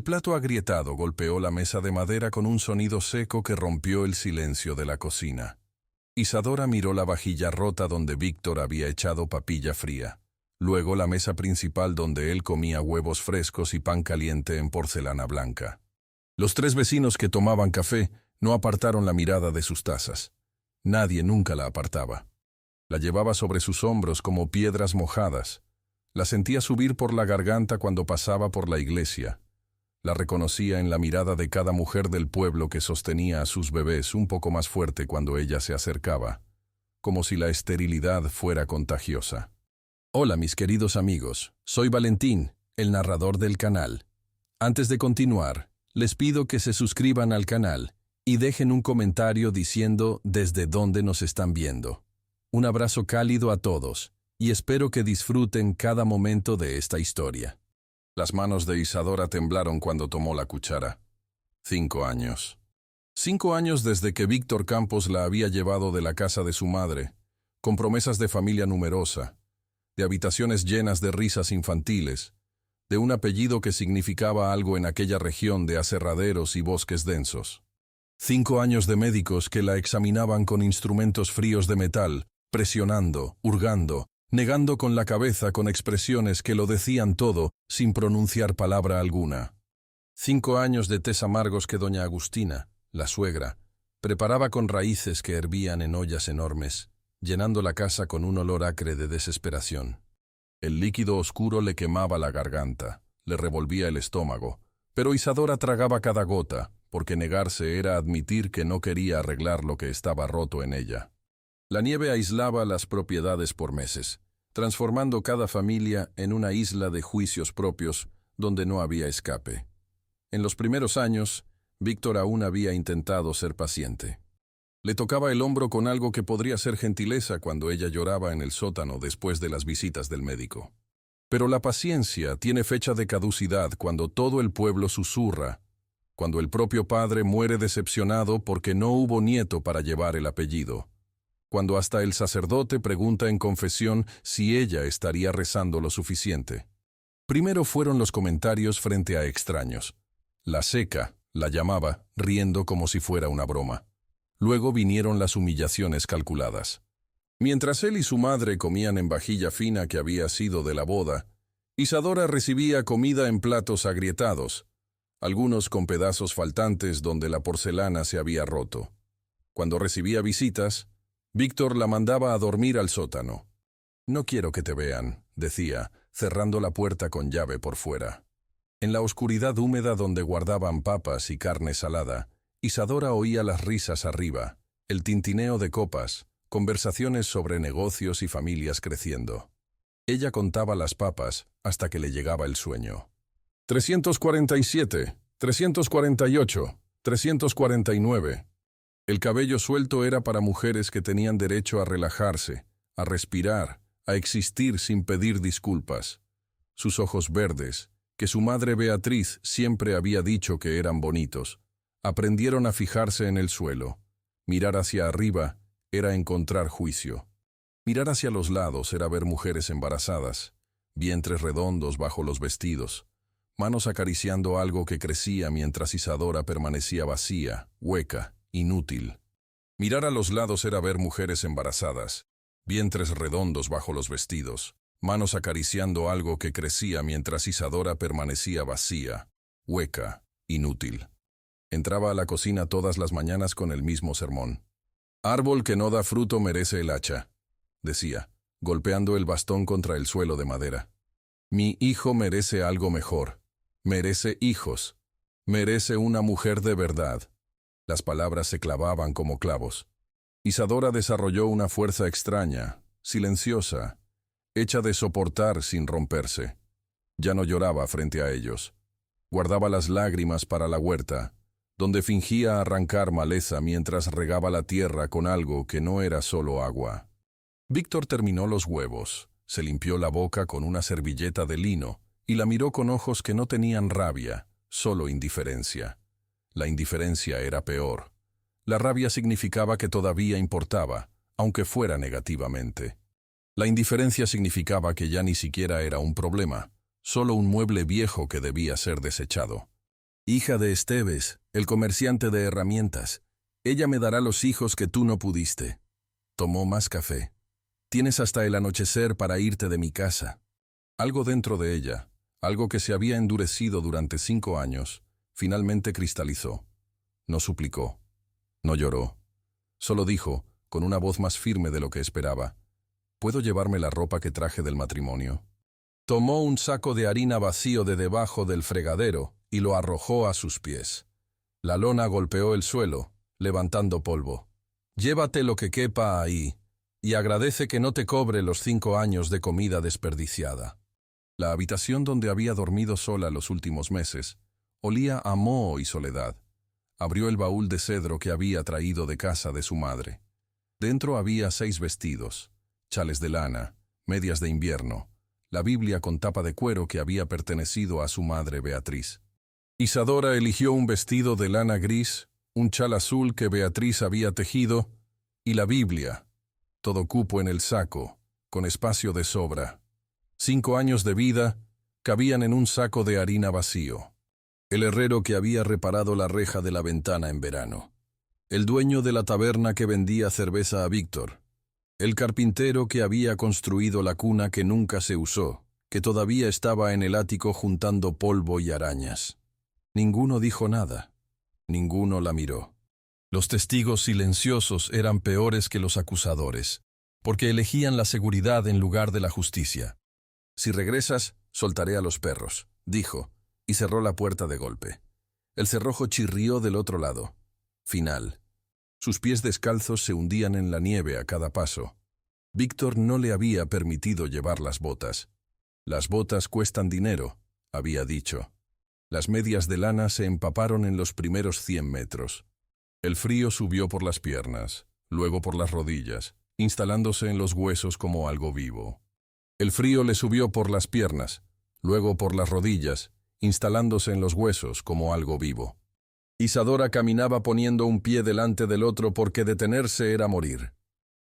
El plato agrietado golpeó la mesa de madera con un sonido seco que rompió el silencio de la cocina. Isadora miró la vajilla rota donde Víctor había echado papilla fría. Luego la mesa principal donde él comía huevos frescos y pan caliente en porcelana blanca. Los tres vecinos que tomaban café no apartaron la mirada de sus tazas. Nadie nunca la apartaba. La llevaba sobre sus hombros como piedras mojadas. La sentía subir por la garganta cuando pasaba por la iglesia. La reconocía en la mirada de cada mujer del pueblo que sostenía a sus bebés un poco más fuerte cuando ella se acercaba, como si la esterilidad fuera contagiosa. Hola mis queridos amigos, soy Valentín, el narrador del canal. Antes de continuar, les pido que se suscriban al canal y dejen un comentario diciendo desde dónde nos están viendo. Un abrazo cálido a todos y espero que disfruten cada momento de esta historia. Las manos de Isadora temblaron cuando tomó la cuchara. 5 años. 5 años desde que Víctor Campos la había llevado de la casa de su madre, con promesas de familia numerosa, de habitaciones llenas de risas infantiles, de un apellido que significaba algo en aquella región de aserraderos y bosques densos. 5 años de médicos que la examinaban con instrumentos fríos de metal, presionando, hurgando, negando con la cabeza con expresiones que lo decían todo sin pronunciar palabra alguna. 5 años de tés amargos que doña Agustina, la suegra, preparaba con raíces que hervían en ollas enormes, llenando la casa con un olor acre de desesperación. El líquido oscuro le quemaba la garganta, le revolvía el estómago, pero Isadora tragaba cada gota, porque negarse era admitir que no quería arreglar lo que estaba roto en ella. La nieve aislaba las propiedades por meses, transformando cada familia en una isla de juicios propios donde no había escape. En los primeros años, Víctor aún había intentado ser paciente. Le tocaba el hombro con algo que podría ser gentileza cuando ella lloraba en el sótano después de las visitas del médico. Pero la paciencia tiene fecha de caducidad cuando todo el pueblo susurra, cuando el propio padre muere decepcionado porque no hubo nieto para llevar el apellido, cuando hasta el sacerdote pregunta en confesión si ella estaría rezando lo suficiente. Primero fueron los comentarios frente a extraños. La seca, la llamaba, riendo como si fuera una broma. Luego vinieron las humillaciones calculadas. Mientras él y su madre comían en vajilla fina que había sido de la boda, Isadora recibía comida en platos agrietados, algunos con pedazos faltantes donde la porcelana se había roto. Cuando recibía visitas, Víctor la mandaba a dormir al sótano. «No quiero que te vean», decía, cerrando la puerta con llave por fuera. En la oscuridad húmeda donde guardaban papas y carne salada, Isadora oía las risas arriba, el tintineo de copas, conversaciones sobre negocios y familias creciendo. Ella contaba las papas hasta que le llegaba el sueño. 347, 348, 349. El cabello suelto era para mujeres que tenían derecho a relajarse, a respirar, a existir sin pedir disculpas. Sus ojos verdes, que su madre Beatriz siempre había dicho que eran bonitos, aprendieron a fijarse en el suelo. Mirar hacia arriba era encontrar juicio. Mirar hacia los lados era ver mujeres embarazadas, vientres redondos bajo los vestidos, manos acariciando algo que crecía mientras Isadora permanecía vacía, hueca, inútil. Mirar a los lados era ver mujeres embarazadas, vientres redondos bajo los vestidos, manos acariciando algo que crecía mientras Isadora permanecía vacía, hueca, inútil. Entraba a la cocina todas las mañanas con el mismo sermón. «Árbol que no da fruto merece el hacha», decía, golpeando el bastón contra el suelo de madera. «Mi hijo merece algo mejor. Merece hijos. Merece una mujer de verdad». Las palabras se clavaban como clavos. Isadora desarrolló una fuerza extraña, silenciosa, hecha de soportar sin romperse. Ya no lloraba frente a ellos. Guardaba las lágrimas para la huerta, donde fingía arrancar maleza mientras regaba la tierra con algo que no era solo agua. Víctor terminó los huevos, se limpió la boca con una servilleta de lino y la miró con ojos que no tenían rabia, solo indiferencia. La indiferencia era peor. La rabia significaba que todavía importaba, aunque fuera negativamente. La indiferencia significaba que ya ni siquiera era un problema, solo un mueble viejo que debía ser desechado. Hija de Esteves, el comerciante de herramientas. Ella me dará los hijos que tú no pudiste. Tomó más café. Tienes hasta el anochecer para irte de mi casa. Algo dentro de ella, algo que se había endurecido durante 5 años, finalmente cristalizó. No suplicó, no lloró. Solo dijo, con una voz más firme de lo que esperaba, ¿puedo llevarme la ropa que traje del matrimonio? Tomó un saco de harina vacío de debajo del fregadero y lo arrojó a sus pies. La lona golpeó el suelo, levantando polvo. Llévate lo que quepa ahí, y agradece que no te cobre los 5 años de comida desperdiciada. La habitación donde había dormido sola los últimos meses olía a moho y soledad. Abrió el baúl de cedro que había traído de casa de su madre. Dentro había 6 vestidos, chales de lana, medias de invierno, la Biblia con tapa de cuero que había pertenecido a su madre Beatriz. Isadora eligió un vestido de lana gris, un chal azul que Beatriz había tejido, y la Biblia. Todo cupo en el saco, con espacio de sobra. 5 años de vida cabían en un saco de harina vacío. El herrero que había reparado la reja de la ventana en verano. El dueño de la taberna que vendía cerveza a Víctor. El carpintero que había construido la cuna que nunca se usó, que todavía estaba en el ático juntando polvo y arañas. Ninguno dijo nada. Ninguno la miró. Los testigos silenciosos eran peores que los acusadores, porque elegían la seguridad en lugar de la justicia. Si regresas, soltaré a los perros, dijo, y cerró la puerta de golpe. El cerrojo chirrió del otro lado. Final. Sus pies descalzos se hundían en la nieve a cada paso. Víctor no le había permitido llevar las botas. Las botas cuestan dinero, había dicho. Las medias de lana se empaparon en los primeros 100 metros. El frío subió por las piernas, luego por las rodillas, instalándose en los huesos como algo vivo. El frío le subió por las piernas, luego por las rodillas, instalándose en los huesos como algo vivo. Isadora caminaba poniendo un pie delante del otro porque detenerse era morir.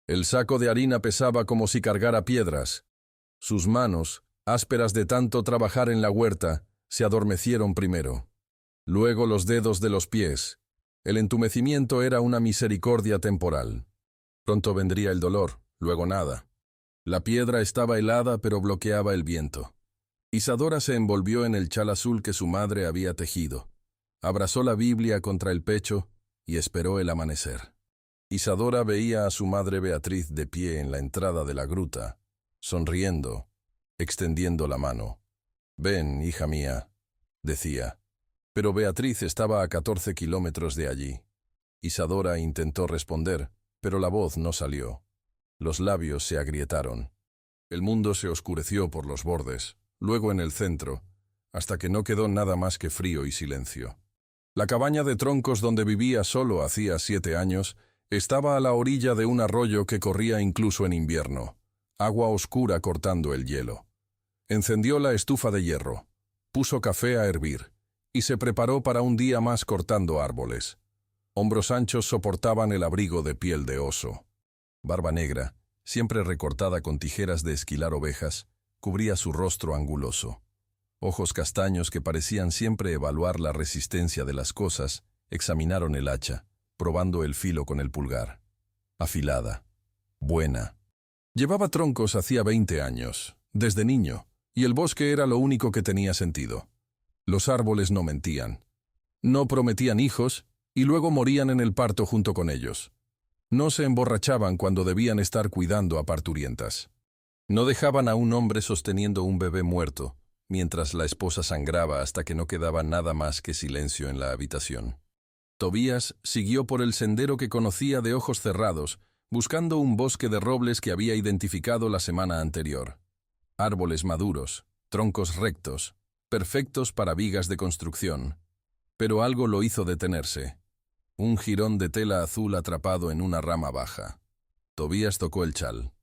El saco de harina pesaba como si cargara piedras. Sus manos, ásperas de tanto trabajar en la huerta, se adormecieron primero. Luego los dedos de los pies. El entumecimiento era una misericordia temporal. Pronto vendría el dolor, luego nada. La piedra estaba helada pero bloqueaba el viento. Isadora se envolvió en el chal azul que su madre había tejido. Abrazó la Biblia contra el pecho y esperó el amanecer. Isadora veía a su madre Beatriz de pie en la entrada de la gruta, sonriendo, extendiendo la mano. «Ven, hija mía», decía. Pero Beatriz estaba a 14 kilómetros de allí. Isadora intentó responder, pero la voz no salió. Los labios se agrietaron. El mundo se oscureció por los bordes, luego en el centro, hasta que no quedó nada más que frío y silencio. La cabaña de troncos donde vivía solo hacía 7 años estaba a la orilla de un arroyo que corría incluso en invierno, agua oscura cortando el hielo. Encendió la estufa de hierro, puso café a hervir y se preparó para un día más cortando árboles. Hombros anchos soportaban el abrigo de piel de oso. Barba negra, siempre recortada con tijeras de esquilar ovejas, cubría su rostro anguloso. Ojos castaños que parecían siempre evaluar la resistencia de las cosas, examinaron el hacha, probando el filo con el pulgar. Afilada. Buena. Llevaba troncos hacía 20 años, desde niño, y el bosque era lo único que tenía sentido. Los árboles no mentían. No prometían hijos, y luego morían en el parto junto con ellos. No se emborrachaban cuando debían estar cuidando a parturientas. No dejaban a un hombre sosteniendo un bebé muerto, mientras la esposa sangraba hasta que no quedaba nada más que silencio en la habitación. Tobías siguió por el sendero que conocía de ojos cerrados, buscando un bosque de robles que había identificado la semana anterior. Árboles maduros, troncos rectos, perfectos para vigas de construcción. Pero algo lo hizo detenerse. Un jirón de tela azul atrapado en una rama baja. Tobías tocó el chal.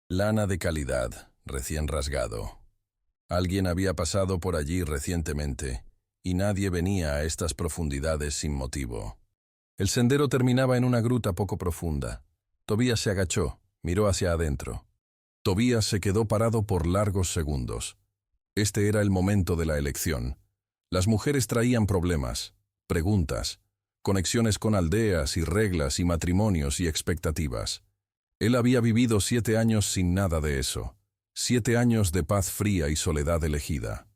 Lana de calidad, recién rasgado. Alguien había pasado por allí recientemente, y nadie venía a estas profundidades sin motivo. El sendero terminaba en una gruta poco profunda. Tobías se agachó, miró hacia adentro. Tobías se quedó parado por largos segundos. Este era el momento de la elección. Las mujeres traían problemas. preguntas, conexiones con aldeas y reglas y matrimonios y expectativas. Él había vivido 7 años sin nada de eso. 7 años de paz fría y soledad elegida.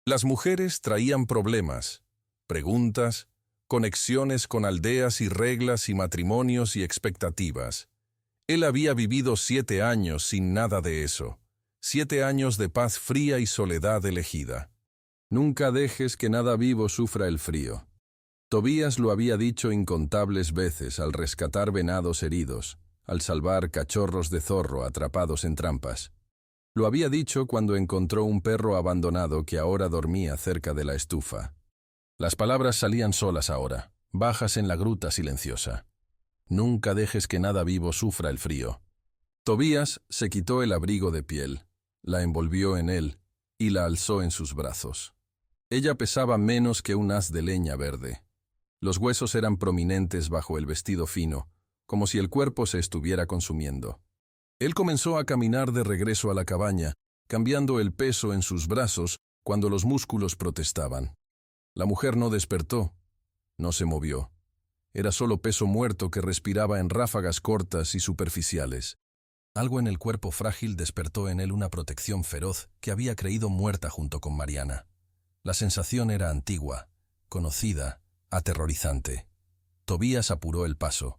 Las mujeres traían problemas, preguntas, conexiones con aldeas y reglas y matrimonios y expectativas. Él había vivido 7 años sin nada de eso. 7 años de paz fría y soledad elegida. Nunca dejes que nada vivo sufra el frío. Tobías lo había dicho incontables veces al rescatar venados heridos, al salvar cachorros de zorro atrapados en trampas. Lo había dicho cuando encontró un perro abandonado que ahora dormía cerca de la estufa. Las palabras salían solas ahora, bajas en la gruta silenciosa. Nunca dejes que nada vivo sufra el frío. Tobías se quitó el abrigo de piel, la envolvió en él y la alzó en sus brazos. Ella pesaba menos que un haz de leña verde. Los huesos eran prominentes bajo el vestido fino, como si el cuerpo se estuviera consumiendo. Él comenzó a caminar de regreso a la cabaña, cambiando el peso en sus brazos cuando los músculos protestaban. La mujer no despertó, no se movió. Era solo peso muerto que respiraba en ráfagas cortas y superficiales. Algo en el cuerpo frágil despertó en él una protección feroz que había creído muerta junto con Mariana. La sensación era antigua, conocida, aterrorizante. Tobías apuró el paso.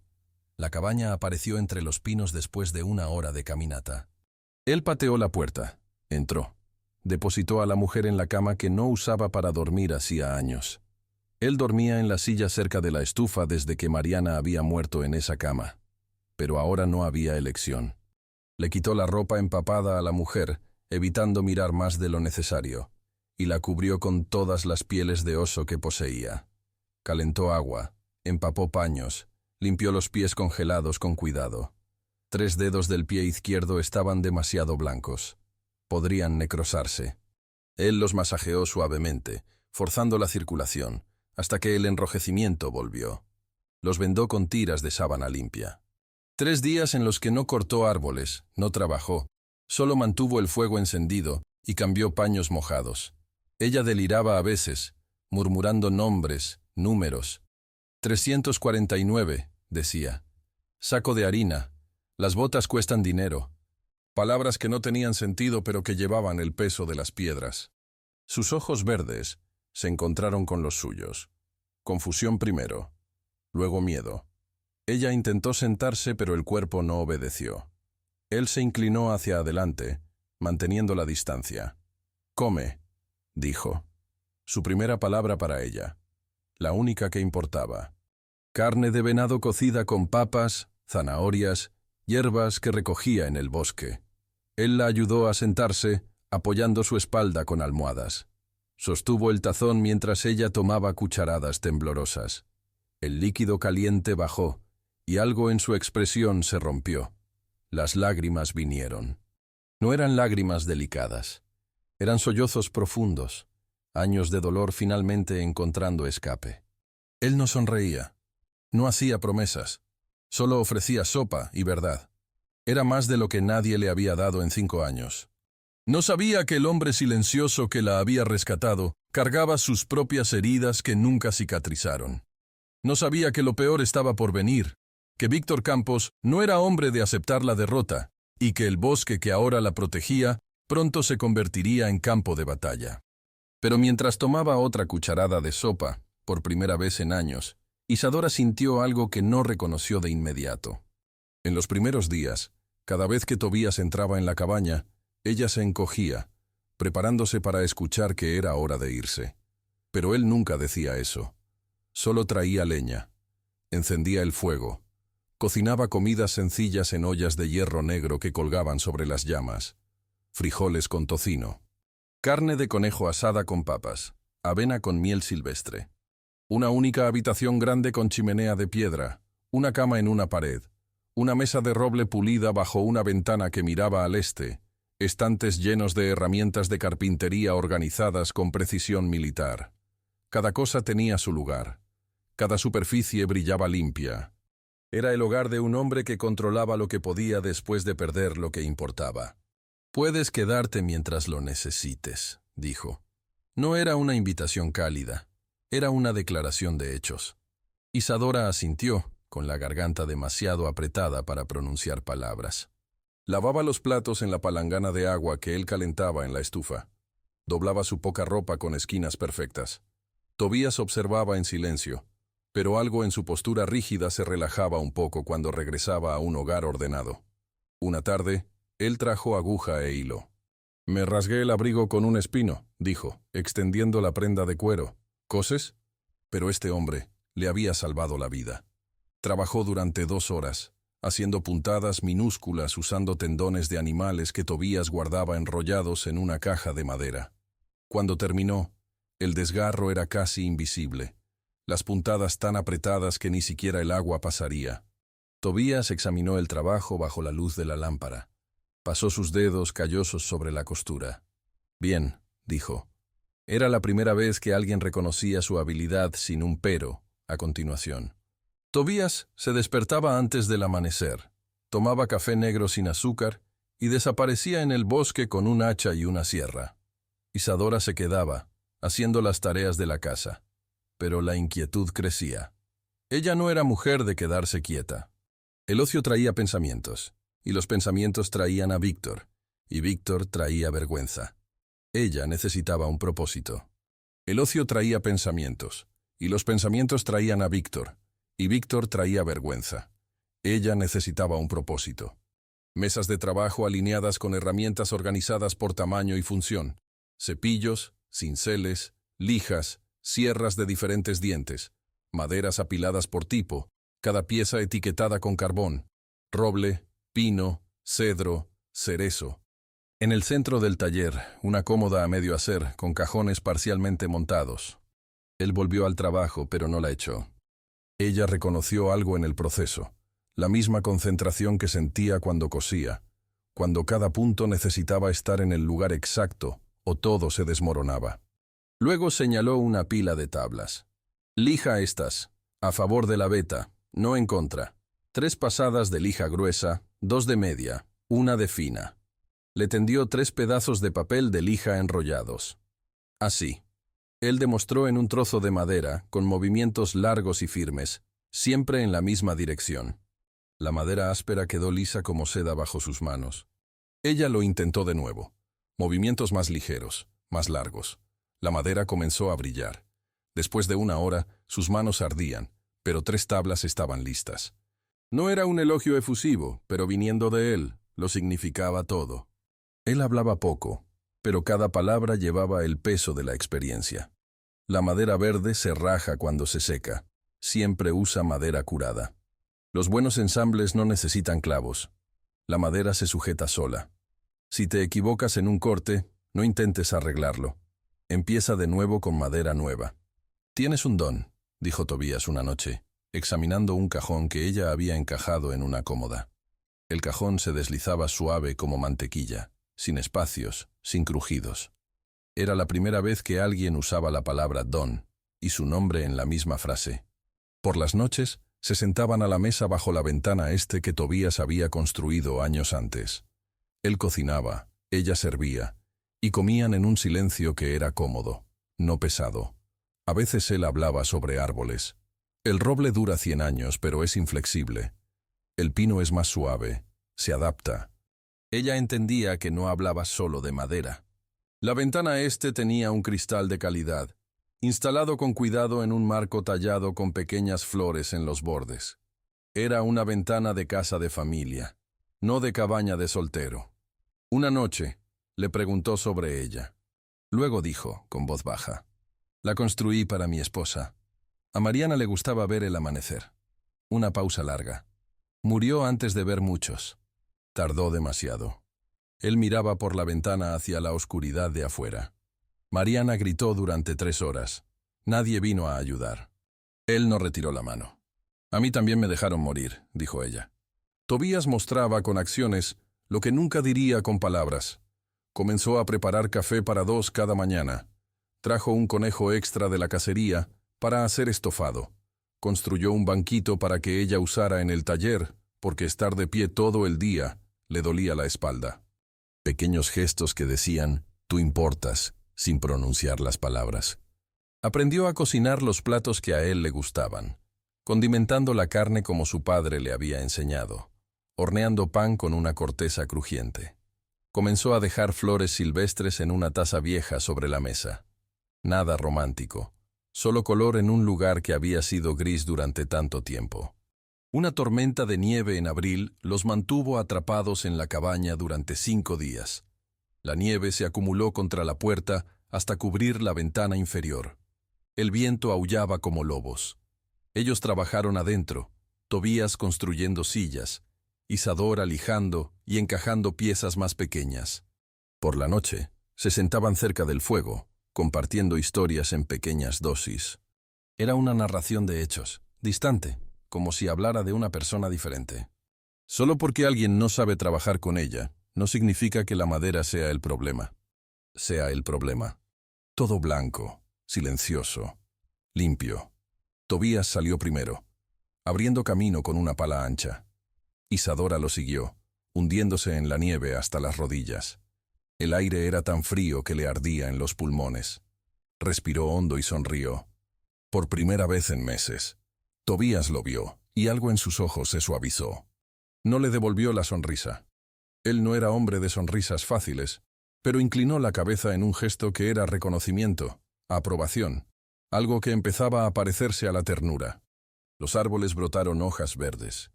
La cabaña apareció entre los pinos después de 1 hora de caminata. Él pateó la puerta, entró. Depositó a la mujer en la cama que no usaba para dormir hacía años. Él dormía en la silla cerca de la estufa desde que Mariana había muerto en esa cama. Pero ahora no había elección. Le quitó la ropa empapada a la mujer, evitando mirar más de lo necesario, y la cubrió con todas las pieles de oso que poseía. Calentó agua, empapó paños, limpió los pies congelados con cuidado. 3 dedos del pie izquierdo estaban demasiado blancos. Podrían necrosarse. Él los masajeó suavemente, forzando la circulación, hasta que el enrojecimiento volvió. Los vendó con tiras de sábana limpia. 3 días en los que no cortó árboles, no trabajó, solo mantuvo el fuego encendido y cambió paños mojados. Ella deliraba a veces, murmurando nombres, números. 349, decía. Saco de harina. Las botas cuestan dinero. Palabras que no tenían sentido pero que llevaban el peso de las piedras. Sus ojos verdes se encontraron con los suyos. Confusión primero, luego miedo. Ella intentó sentarse pero el cuerpo no obedeció. Él se inclinó hacia adelante, manteniendo la distancia. «Come», dijo. Su primera palabra para ella, la única que importaba. Carne de venado cocida con papas, zanahorias, hierbas que recogía en el bosque. Él la ayudó a sentarse, apoyando su espalda con almohadas. Sostuvo el tazón mientras ella tomaba cucharadas temblorosas. El líquido caliente bajó, y algo en su expresión se rompió. Las lágrimas vinieron. No eran lágrimas delicadas. Eran sollozos profundos, años de dolor finalmente encontrando escape. Él no sonreía, no hacía promesas, solo ofrecía sopa y verdad. Era más de lo que nadie le había dado en 5 años. No sabía que el hombre silencioso que la había rescatado cargaba sus propias heridas que nunca cicatrizaron. No sabía que lo peor estaba por venir, que Víctor Campos no era hombre de aceptar la derrota y que el bosque que ahora la protegía pronto se convertiría en campo de batalla. Pero mientras tomaba otra cucharada de sopa, por primera vez en años, Isadora sintió algo que no reconoció de inmediato. En los primeros días, cada vez que Tobías entraba en la cabaña, ella se encogía, preparándose para escuchar que era hora de irse. Pero él nunca decía eso. Solo traía leña, encendía el fuego, cocinaba comidas sencillas en ollas de hierro negro que colgaban sobre las llamas, frijoles con tocino, carne de conejo asada con papas, avena con miel silvestre. Una única habitación grande con chimenea de piedra, una cama en una pared, una mesa de roble pulida bajo una ventana que miraba al este, estantes llenos de herramientas de carpintería organizadas con precisión militar. Cada cosa tenía su lugar. Cada superficie brillaba limpia. Era el hogar de un hombre que controlaba lo que podía después de perder lo que importaba. «Puedes quedarte mientras lo necesites», dijo. No era una invitación cálida. Era una declaración de hechos. Isadora asintió, con la garganta demasiado apretada para pronunciar palabras. Lavaba los platos en la palangana de agua que él calentaba en la estufa. Doblaba su poca ropa con esquinas perfectas. Tobías observaba en silencio, pero algo en su postura rígida se relajaba un poco cuando regresaba a un hogar ordenado. Una tarde, él trajo aguja e hilo. «Me rasgué el abrigo con un espino», dijo, extendiendo la prenda de cuero. «¿Coses?» Pero este hombre le había salvado la vida. Trabajó durante 2 horas, haciendo puntadas minúsculas usando tendones de animales que Tobías guardaba enrollados en una caja de madera. Cuando terminó, el desgarro era casi invisible, las puntadas tan apretadas que ni siquiera el agua pasaría. Tobías examinó el trabajo bajo la luz de la lámpara. Pasó sus dedos callosos sobre la costura. «Bien», dijo. Era la primera vez que alguien reconocía su habilidad sin un pero, a continuación. Tobías se despertaba antes del amanecer, tomaba café negro sin azúcar y desaparecía en el bosque con un hacha y una sierra. Isadora se quedaba, haciendo las tareas de la casa, pero la inquietud crecía. Ella no era mujer de quedarse quieta. El ocio traía pensamientos, y los pensamientos traían a Víctor, y Víctor traía vergüenza. Ella necesitaba un propósito. El ocio traía pensamientos, y los pensamientos traían a Víctor, y Víctor traía vergüenza. Ella necesitaba un propósito. Mesas de trabajo alineadas con herramientas organizadas por tamaño y función. Cepillos, cinceles, lijas, sierras de diferentes dientes, maderas apiladas por tipo, cada pieza etiquetada con carbón, roble, pino, cedro, cerezo. En el centro del taller, una cómoda a medio hacer, con cajones parcialmente montados. Él volvió al trabajo, pero no la echó. Ella reconoció algo en el proceso, la misma concentración que sentía cuando cosía, cuando cada punto necesitaba estar en el lugar exacto, o todo se desmoronaba. Luego señaló una pila de tablas. «Lija estas, a favor de la veta, no en contra. 3 pasadas de lija gruesa, 2 de media, 1 de fina». Le tendió 3 pedazos de papel de lija enrollados. Así. Él demostró en un trozo de madera, con movimientos largos y firmes, siempre en la misma dirección. La madera áspera quedó lisa como seda bajo sus manos. Ella lo intentó de nuevo. Movimientos más ligeros, más largos. La madera comenzó a brillar. Después de 1 hora, sus manos ardían, pero 3 tablas estaban listas. No era un elogio efusivo, pero viniendo de él, lo significaba todo. Él hablaba poco, pero cada palabra llevaba el peso de la experiencia. La madera verde se raja cuando se seca. Siempre usa madera curada. Los buenos ensambles no necesitan clavos. La madera se sujeta sola. Si te equivocas en un corte, no intentes arreglarlo. Empieza de nuevo con madera nueva. «Tienes un don», dijo Tobías una noche, examinando un cajón que ella había encajado en una cómoda. El cajón se deslizaba suave como mantequilla, sin espacios, sin crujidos. Era la primera vez que alguien usaba la palabra don y su nombre en la misma frase. Por las noches, se sentaban a la mesa bajo la ventana este que Tobías había construido años antes. Él cocinaba, ella servía, y comían en un silencio que era cómodo, no pesado. A veces él hablaba sobre árboles. El roble dura 100 años, pero es inflexible. El pino es más suave, se adapta. Ella entendía que no hablaba solo de madera. La ventana este tenía un cristal de calidad, instalado con cuidado en un marco tallado con pequeñas flores en los bordes. Era una ventana de casa de familia, no de cabaña de soltero. Una noche, le preguntó sobre ella. Luego dijo, con voz baja: «La construí para mi esposa. A Mariana le gustaba ver el amanecer». Una pausa larga. Murió antes de ver muchos. Tardó demasiado. Él miraba por la ventana hacia la oscuridad de afuera. Mariana gritó durante 3 horas. Nadie vino a ayudar. Él no retiró la mano. «A mí también me dejaron morir», dijo ella. Tobías mostraba con acciones lo que nunca diría con palabras. Comenzó a preparar café para 2 cada mañana. Trajo un conejo extra de la cacería para hacer estofado. Construyó un banquito para que ella usara en el taller, porque estar de pie todo el día le dolía la espalda. Pequeños gestos que decían, «tú importas», sin pronunciar las palabras. Aprendió a cocinar los platos que a él le gustaban, condimentando la carne como su padre le había enseñado, horneando pan con una corteza crujiente. Comenzó a dejar flores silvestres en una taza vieja sobre la mesa. Nada romántico, solo color en un lugar que había sido gris durante tanto tiempo. Una tormenta de nieve en abril los mantuvo atrapados en la cabaña durante 5 días. La nieve se acumuló contra la puerta hasta cubrir la ventana inferior. El viento aullaba como lobos. Ellos trabajaron adentro, Tobías construyendo sillas, Isadora lijando y encajando piezas más pequeñas. Por la noche, se sentaban cerca del fuego, compartiendo historias en pequeñas dosis. Era una narración de hechos, distante, como si hablara de una persona diferente. Solo porque alguien no sabe trabajar con ella, no significa que la madera sea el problema. Todo blanco, silencioso, limpio. Tobías salió primero, abriendo camino con una pala ancha. Isadora lo siguió, hundiéndose en la nieve hasta las rodillas. El aire era tan frío que le ardía en los pulmones. Respiró hondo y sonrió. Por primera vez en meses. Tobías lo vio, y algo en sus ojos se suavizó. No le devolvió la sonrisa. Él no era hombre de sonrisas fáciles, pero inclinó la cabeza en un gesto que era reconocimiento, aprobación, algo que empezaba a parecerse a la ternura. Los árboles brotaron hojas verdes.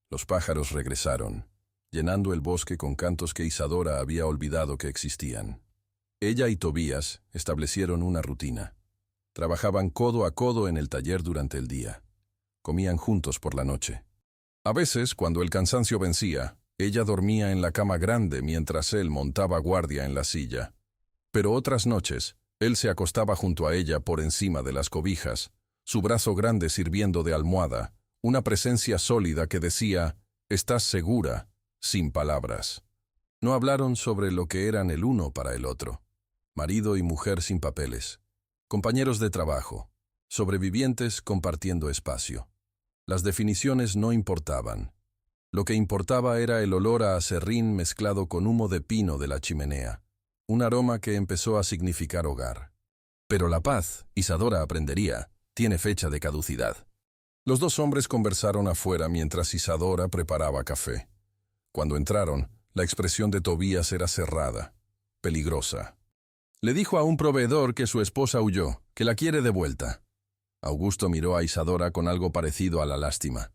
Los pájaros regresaron, llenando el bosque con cantos que Isadora había olvidado que existían. Ella y Tobías establecieron una rutina. Trabajaban codo a codo en el taller durante el día. Comían juntos por la noche. A veces, cuando el cansancio vencía, ella dormía en la cama grande mientras él montaba guardia en la silla. Pero otras noches, él se acostaba junto a ella por encima de las cobijas, su brazo grande sirviendo de almohada, una presencia sólida que decía, «Estás segura», sin palabras. No hablaron sobre lo que eran el uno para el otro. Marido y mujer sin papeles. Compañeros de trabajo. Sobrevivientes compartiendo espacio. Las definiciones no importaban. Lo que importaba era el olor a aserrín mezclado con humo de pino de la chimenea, un aroma que empezó a significar hogar. Pero la paz, Isadora aprendería, tiene fecha de caducidad. Los dos hombres conversaron afuera mientras Isadora preparaba café. Cuando entraron, la expresión de Tobías era cerrada, peligrosa. Le dijo a un proveedor que su esposa huyó, que la quiere de vuelta. Augusto miró a Isadora con algo parecido a la lástima.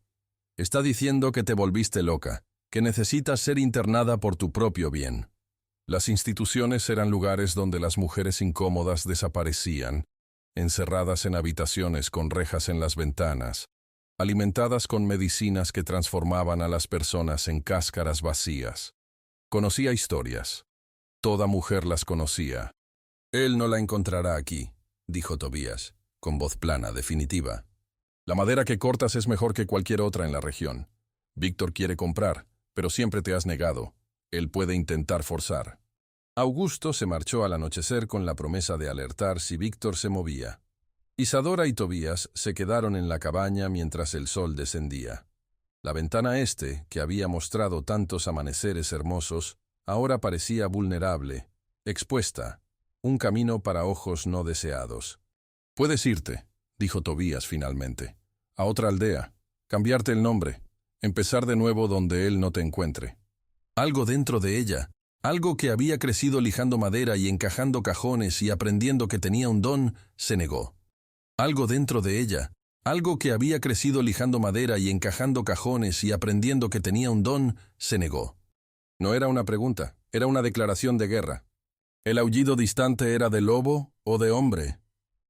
Está diciendo que te volviste loca, que necesitas ser internada por tu propio bien. Las instituciones eran lugares donde las mujeres incómodas desaparecían, encerradas en habitaciones con rejas en las ventanas, alimentadas con medicinas que transformaban a las personas en cáscaras vacías. Conocía historias. Toda mujer las conocía. Él no la encontrará aquí, dijo Tobías, con voz plana, definitiva. La madera que cortas es mejor que cualquier otra en la región. Víctor quiere comprar, pero siempre te has negado. Él puede intentar forzar. Augusto se marchó al anochecer con la promesa de alertar si Víctor se movía. Isadora y Tobías se quedaron en la cabaña mientras el sol descendía. La ventana este, que había mostrado tantos amaneceres hermosos, ahora parecía vulnerable, expuesta, un camino para ojos no deseados. «Puedes irte», dijo Tobías finalmente, «a otra aldea, cambiarte el nombre, empezar de nuevo donde él no te encuentre». Algo dentro de ella, algo que había crecido lijando madera y encajando cajones y aprendiendo que tenía un don, se negó. Algo dentro de ella, algo que había crecido lijando madera y encajando cajones y aprendiendo que tenía un don, se negó. No era una pregunta, era una declaración de guerra. ¿El aullido distante era de lobo o de hombre?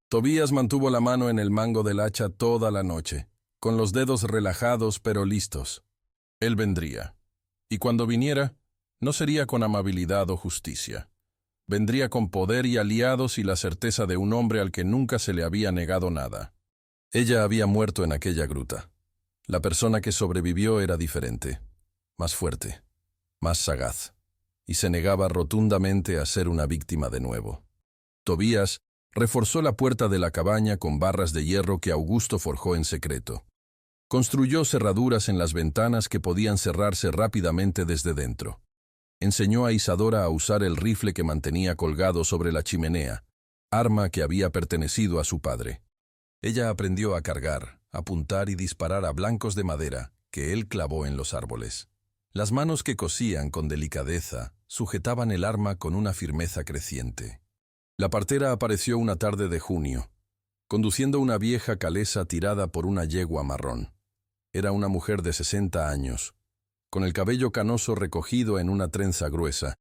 Tobías mantuvo la mano en el mango del hacha toda la noche, con los dedos relajados pero listos. Él vendría. Y cuando viniera, no sería con amabilidad o justicia. Vendría con poder y aliados y la certeza de un hombre al que nunca se le había negado nada. Ella había muerto en aquella gruta. La persona que sobrevivió era diferente, más fuerte, más sagaz, y se negaba rotundamente a ser una víctima de nuevo. Tobías reforzó la puerta de la cabaña con barras de hierro que Augusto forjó en secreto. Construyó cerraduras en las ventanas que podían cerrarse rápidamente desde dentro. Enseñó a Isadora a usar el rifle que mantenía colgado sobre la chimenea, arma que había pertenecido a su padre. Ella aprendió a cargar, apuntar y disparar a blancos de madera que él clavó en los árboles. Las manos que cosían con delicadeza sujetaban el arma con una firmeza creciente. La partera apareció una tarde de junio, conduciendo una vieja calesa tirada por una yegua marrón. Era una mujer de 60 años, con el cabello canoso recogido en una trenza gruesa,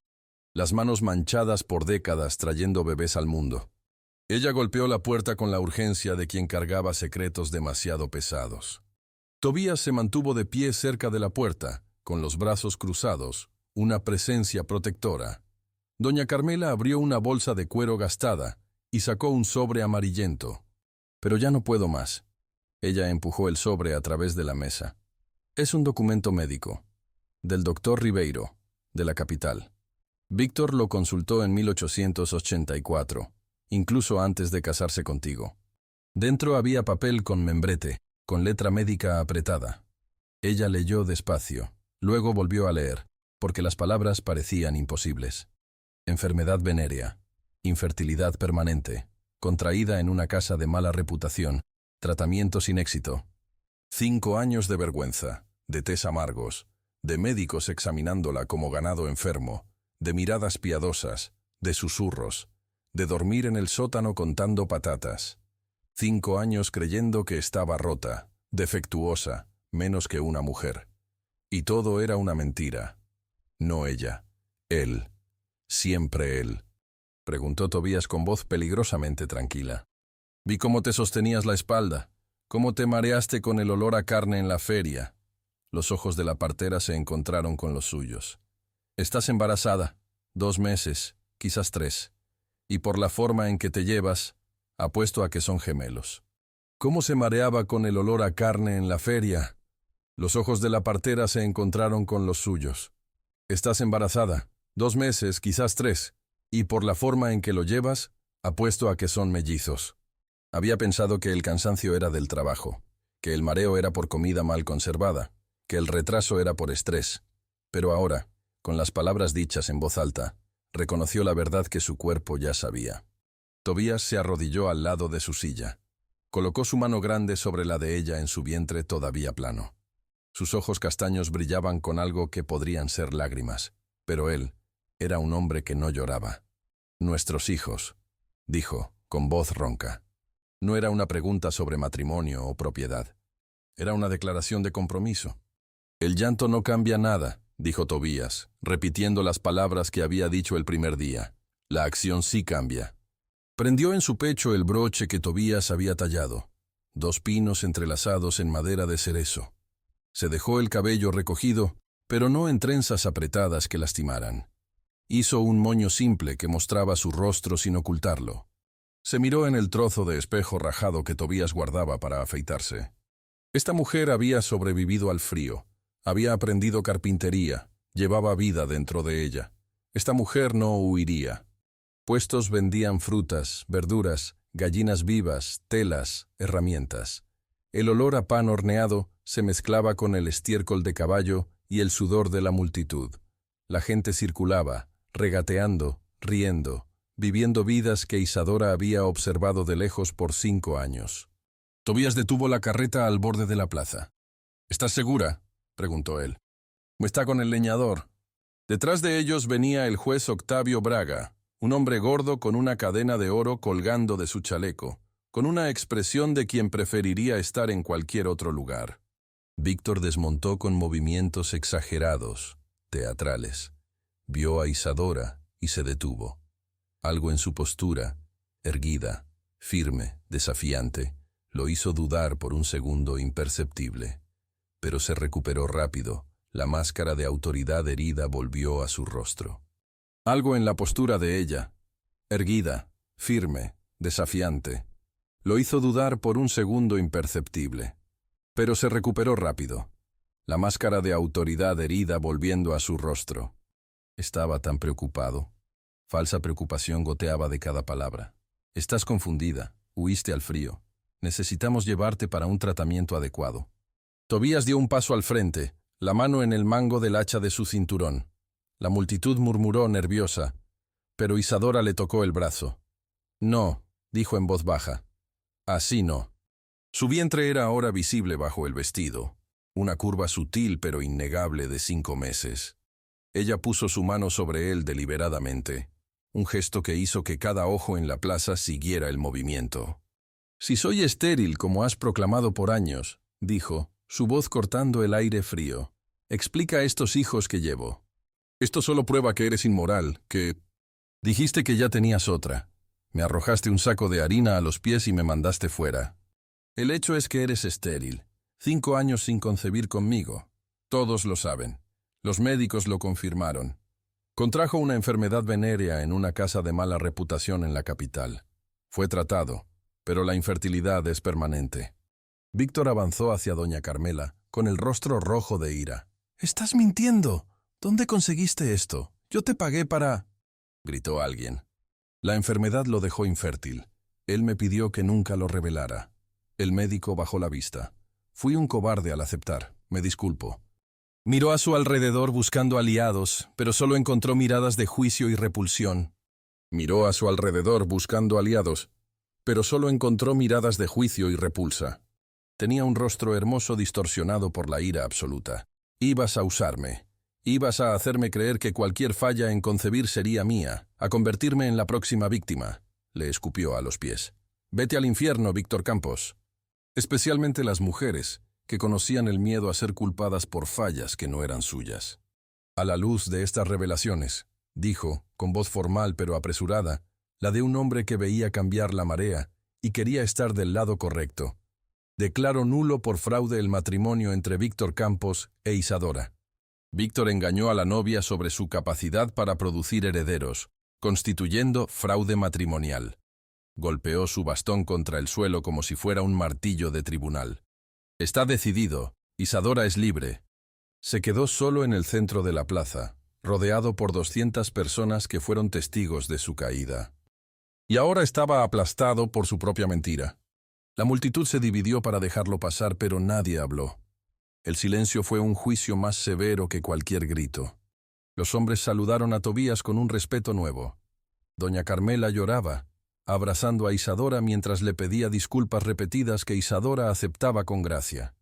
las manos manchadas por décadas trayendo bebés al mundo. Ella golpeó la puerta con la urgencia de quien cargaba secretos demasiado pesados. Tobías se mantuvo de pie cerca de la puerta, con los brazos cruzados, una presencia protectora. Doña Carmela abrió una bolsa de cuero gastada y sacó un sobre amarillento. «Pero ya no puedo más». Ella empujó el sobre a través de la mesa. «Es un documento médico, del doctor Ribeiro, de la capital. Víctor lo consultó en 1884, incluso antes de casarse contigo. Dentro había papel con membrete, con letra médica apretada». Ella leyó despacio, luego volvió a leer, porque las palabras parecían imposibles. Enfermedad venérea, infertilidad permanente, contraída en una casa de mala reputación, tratamiento sin éxito. 5 años de vergüenza, de tés amargos, de médicos examinándola como ganado enfermo, de miradas piadosas, de susurros, de dormir en el sótano contando patatas. 5 años creyendo que estaba rota, defectuosa, menos que una mujer. Y todo era una mentira. No ella, él. Siempre él. Preguntó Tobías con voz peligrosamente tranquila. «Vi cómo te sostenías la espalda, cómo te mareaste con el olor a carne en la feria». Los ojos de la partera se encontraron con los suyos. «Estás embarazada, 2 meses, quizás 3, y por la forma en que te llevas, apuesto a que son gemelos». «¿Cómo se mareaba con el olor a carne en la feria?» Los ojos de la partera se encontraron con los suyos. «Estás embarazada, 2 meses, quizás 3, y por la forma en que lo llevas, apuesto a que son mellizos». Había pensado que el cansancio era del trabajo, que el mareo era por comida mal conservada, que el retraso era por estrés. Pero ahora, con las palabras dichas en voz alta, reconoció la verdad que su cuerpo ya sabía. Tobías se arrodilló al lado de su silla. Colocó su mano grande sobre la de ella en su vientre todavía plano. Sus ojos castaños brillaban con algo que podrían ser lágrimas, pero él era un hombre que no lloraba. «Nuestros hijos», dijo, con voz ronca. No era una pregunta sobre matrimonio o propiedad. Era una declaración de compromiso. «El llanto no cambia nada», dijo Tobías, repitiendo las palabras que había dicho el primer día. «La acción sí cambia». Prendió en su pecho el broche que Tobías había tallado, 2 pinos entrelazados en madera de cerezo. Se dejó el cabello recogido, pero no en trenzas apretadas que lastimaran. Hizo un moño simple que mostraba su rostro sin ocultarlo. Se miró en el trozo de espejo rajado que Tobías guardaba para afeitarse. Esta mujer había sobrevivido al frío, había aprendido carpintería, llevaba vida dentro de ella. Esta mujer no huiría. Puestos vendían frutas, verduras, gallinas vivas, telas, herramientas. El olor a pan horneado se mezclaba con el estiércol de caballo y el sudor de la multitud. La gente circulaba, regateando, riendo, viviendo vidas que Isadora había observado de lejos por 5 años. Tobías detuvo la carreta al borde de la plaza. «¿Estás segura?», preguntó él. «Está con el leñador». Detrás de ellos venía el juez Octavio Braga, un hombre gordo con una cadena de oro colgando de su chaleco, con una expresión de quien preferiría estar en cualquier otro lugar. Víctor desmontó con movimientos exagerados, teatrales. Vio a Isadora y se detuvo. Algo en su postura, erguida, firme, desafiante, lo hizo dudar por un segundo imperceptible. Pero se recuperó rápido, la máscara de autoridad herida volvió a su rostro. Algo en la postura de ella, erguida, firme, desafiante, lo hizo dudar por un segundo imperceptible. Pero se recuperó rápido, la máscara de autoridad herida volviendo a su rostro. Estaba tan preocupado. Falsa preocupación goteaba de cada palabra. «Estás confundida, huiste al frío. Necesitamos llevarte para un tratamiento adecuado». Tobías dio un paso al frente, la mano en el mango del hacha de su cinturón. La multitud murmuró nerviosa, pero Isadora le tocó el brazo. «No», dijo en voz baja. Así no. Su vientre era ahora visible bajo el vestido, una curva sutil pero innegable de 5 meses. Ella puso su mano sobre él deliberadamente, un gesto que hizo que cada ojo en la plaza siguiera el movimiento. «Si soy estéril, como has proclamado por años», dijo, su voz cortando el aire frío, «explica a estos hijos que llevo. Esto solo prueba que eres inmoral, que... Dijiste que ya tenías otra. Me arrojaste un saco de harina a los pies y me mandaste fuera. El hecho es que eres estéril. 5 años sin concebir conmigo. Todos lo saben. Los médicos lo confirmaron. Contrajo una enfermedad venérea en una casa de mala reputación en la capital. Fue tratado, pero la infertilidad es permanente». Víctor avanzó hacia doña Carmela, con el rostro rojo de ira. «¡Estás mintiendo! ¿Dónde conseguiste esto? Yo te pagué para...» gritó alguien. La enfermedad lo dejó infértil. Él me pidió que nunca lo revelara. El médico bajó la vista. Fui un cobarde al aceptar. Me disculpo. Miró a su alrededor buscando aliados, pero solo encontró miradas de juicio y repulsión. Miró a su alrededor buscando aliados, pero solo encontró miradas de juicio y repulsa. Tenía un rostro hermoso distorsionado por la ira absoluta. Ibas a usarme. Ibas a hacerme creer que cualquier falla en concebir sería mía, a convertirme en la próxima víctima. Le escupió a los pies. Vete al infierno, Víctor Campos. Especialmente las mujeres, que conocían el miedo a ser culpadas por fallas que no eran suyas. A la luz de estas revelaciones, dijo, con voz formal pero apresurada, la de un hombre que veía cambiar la marea y quería estar del lado correcto. Declaró nulo por fraude el matrimonio entre Víctor Campos e Isadora. Víctor engañó a la novia sobre su capacidad para producir herederos, constituyendo fraude matrimonial. Golpeó su bastón contra el suelo como si fuera un martillo de tribunal. Está decidido, Isadora es libre. Se quedó solo en el centro de la plaza, rodeado por 200 personas que fueron testigos de su caída. Y ahora estaba aplastado por su propia mentira. La multitud se dividió para dejarlo pasar, pero nadie habló. El silencio fue un juicio más severo que cualquier grito. Los hombres saludaron a Tobías con un respeto nuevo. Doña Carmela lloraba, abrazando a Isadora mientras le pedía disculpas repetidas que Isadora aceptaba con gracia.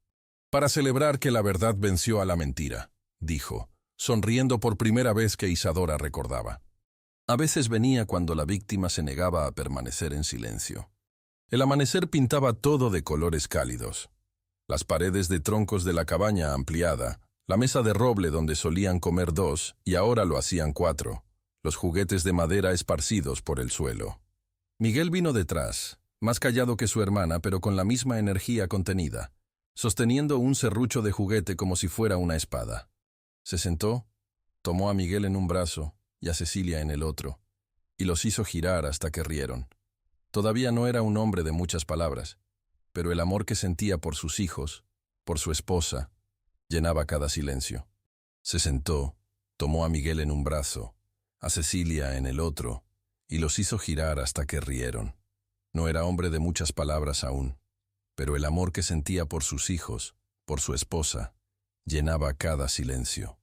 «Para celebrar que la verdad venció a la mentira», dijo, sonriendo por primera vez que Isadora recordaba. A veces venía cuando la víctima se negaba a permanecer en silencio. El amanecer pintaba todo de colores cálidos. Las paredes de troncos de la cabaña ampliada, la mesa de roble donde solían comer 2 y ahora lo hacían 4, los juguetes de madera esparcidos por el suelo. Miguel vino detrás, más callado que su hermana, pero con la misma energía contenida, sosteniendo un serrucho de juguete como si fuera una espada. Se sentó, tomó a Miguel en un brazo y a Cecilia en el otro, y los hizo girar hasta que rieron. Todavía no era un hombre de muchas palabras, pero el amor que sentía por sus hijos, por su esposa, llenaba cada silencio. Se sentó, tomó a Miguel en un brazo, a Cecilia en el otro, y los hizo girar hasta que rieron. No era hombre de muchas palabras aún, pero el amor que sentía por sus hijos, por su esposa, llenaba cada silencio.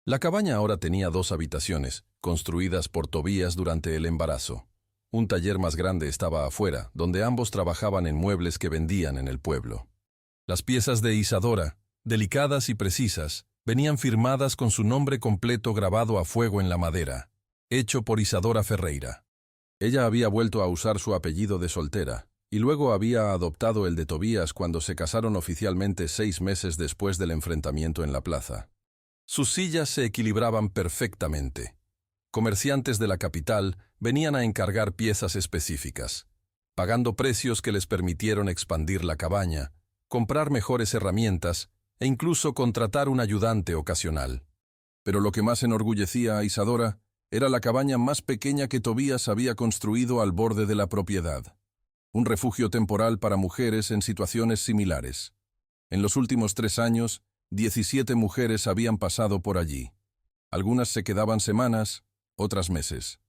La cabaña ahora tenía 2 habitaciones, construidas por Tobías durante el embarazo. Un taller más grande estaba afuera, donde ambos trabajaban en muebles que vendían en el pueblo. Las piezas de Isadora, delicadas y precisas, venían firmadas con su nombre completo grabado a fuego en la madera, hecho por Isadora Ferreira. Ella había vuelto a usar su apellido de soltera, y luego había adoptado el de Tobías cuando se casaron oficialmente 6 meses después del enfrentamiento en la plaza. Sus sillas se equilibraban perfectamente. Comerciantes de la capital venían a encargar piezas específicas, pagando precios que les permitieron expandir la cabaña, comprar mejores herramientas e incluso contratar un ayudante ocasional. Pero lo que más enorgullecía a Isadora era la cabaña más pequeña que Tobías había construido al borde de la propiedad. Un refugio temporal para mujeres en situaciones similares. En los últimos 3 años, 17 mujeres habían pasado por allí. Algunas se quedaban semanas, otras meses.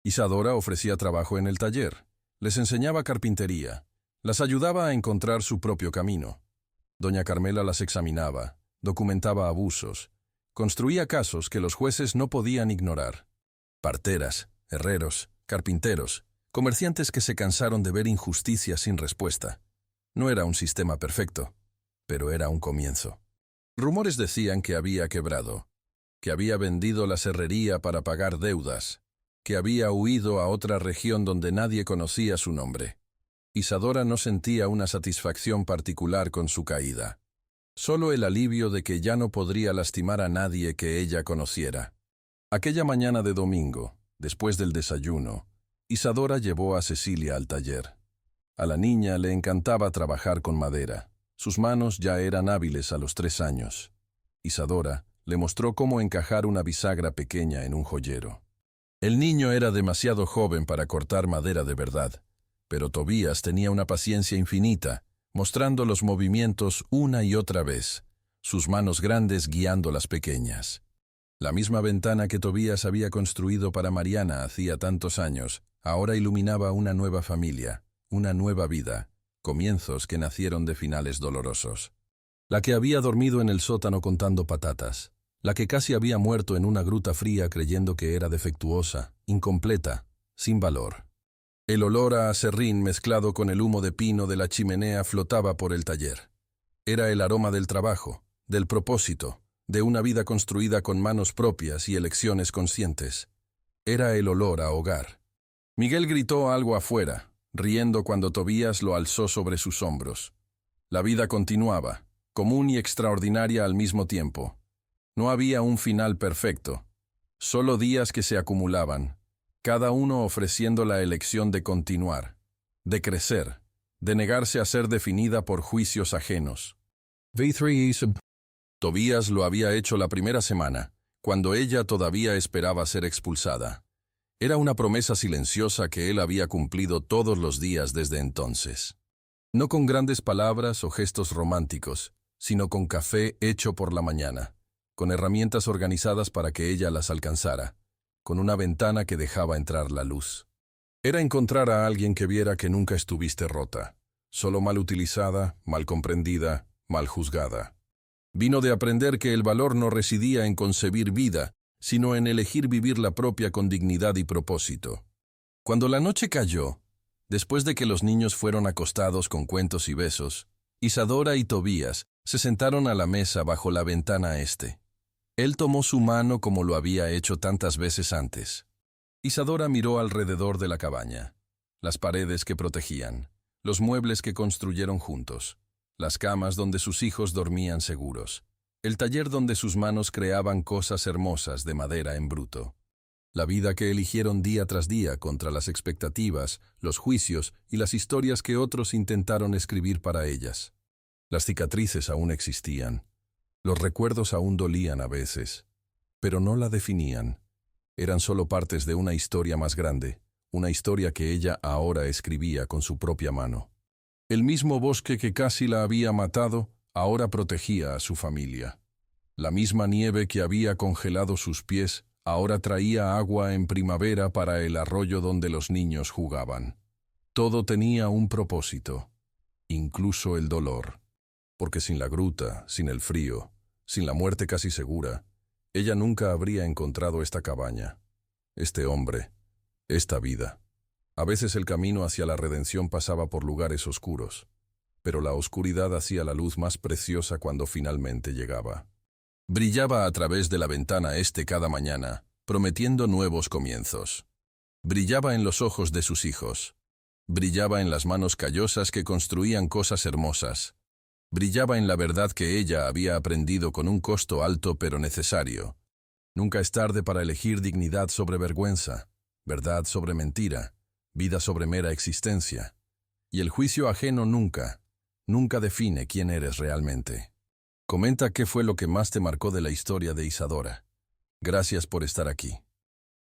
Isadora ofrecía trabajo en el taller, les enseñaba carpintería, las ayudaba a encontrar su propio camino. Doña Carmela las examinaba, documentaba abusos, construía casos que los jueces no podían ignorar. Parteras, herreros, carpinteros, Comerciantes que se cansaron de ver injusticia sin respuesta. No era un sistema perfecto, pero era un comienzo. Rumores decían que había quebrado, que había vendido la serrería para pagar deudas, que había huido a otra región donde nadie conocía su nombre. Isadora no sentía una satisfacción particular con su caída. Solo el alivio de que ya no podría lastimar a nadie que ella conociera. Aquella mañana de domingo, después del desayuno, Isadora llevó a Cecilia al taller. A la niña le encantaba trabajar con madera. Sus manos ya eran hábiles a los 3 años. Isadora le mostró cómo encajar una bisagra pequeña en un joyero. El niño era demasiado joven para cortar madera de verdad, pero Tobías tenía una paciencia infinita, mostrando los movimientos una y otra vez, sus manos grandes guiando las pequeñas. La misma ventana que Tobías había construido para Mariana hacía tantos años, ahora iluminaba una nueva familia, una nueva vida, comienzos que nacieron de finales dolorosos. La que había dormido en el sótano contando patatas, la que casi había muerto en una gruta fría creyendo que era defectuosa, incompleta, sin valor. El olor a aserrín mezclado con el humo de pino de la chimenea flotaba por el taller. Era el aroma del trabajo, del propósito, de una vida construida con manos propias y elecciones conscientes. Era el olor a hogar. Miguel gritó algo afuera, riendo cuando Tobías lo alzó sobre sus hombros. La vida continuaba, común y extraordinaria al mismo tiempo. No había un final perfecto, solo días que se acumulaban, cada uno ofreciendo la elección de continuar, de crecer, de negarse a ser definida por juicios ajenos. Tobías lo había hecho la primera semana, cuando ella todavía esperaba ser expulsada. Era una promesa silenciosa que él había cumplido todos los días desde entonces. No con grandes palabras o gestos románticos, sino con café hecho por la mañana, con herramientas organizadas para que ella las alcanzara, con una ventana que dejaba entrar la luz. Era encontrar a alguien que viera que nunca estuviste rota, solo mal utilizada, mal comprendida, mal juzgada. Vino de aprender que el valor no residía en concebir vida, sino en elegir vivir la propia con dignidad y propósito. Cuando la noche cayó, después de que los niños fueron acostados con cuentos y besos, Isadora y Tobías se sentaron a la mesa bajo la ventana este. Él tomó su mano como lo había hecho tantas veces antes. Isadora miró alrededor de la cabaña, las paredes que protegían, los muebles que construyeron juntos, las camas donde sus hijos dormían seguros, el taller donde sus manos creaban cosas hermosas de madera en bruto. La vida que eligieron día tras día contra las expectativas, los juicios y las historias que otros intentaron escribir para ellas. Las cicatrices aún existían. Los recuerdos aún dolían a veces, pero no la definían. Eran solo partes de una historia más grande, una historia que ella ahora escribía con su propia mano. El mismo bosque que casi la había matado, ahora protegía a su familia. La misma nieve que había congelado sus pies, ahora traía agua en primavera para el arroyo donde los niños jugaban. Todo tenía un propósito, incluso el dolor. Porque sin la gruta, sin el frío, sin la muerte casi segura, ella nunca habría encontrado esta cabaña, este hombre, esta vida. A veces el camino hacia la redención pasaba por lugares oscuros, pero la oscuridad hacía la luz más preciosa cuando finalmente llegaba. Brillaba a través de la ventana este cada mañana, prometiendo nuevos comienzos. Brillaba en los ojos de sus hijos. Brillaba en las manos callosas que construían cosas hermosas. Brillaba en la verdad que ella había aprendido con un costo alto pero necesario. Nunca es tarde para elegir dignidad sobre vergüenza, verdad sobre mentira, vida sobre mera existencia. Y el juicio ajeno nunca define quién eres realmente. Comenta qué fue lo que más te marcó de la historia de Isadora. Gracias por estar aquí.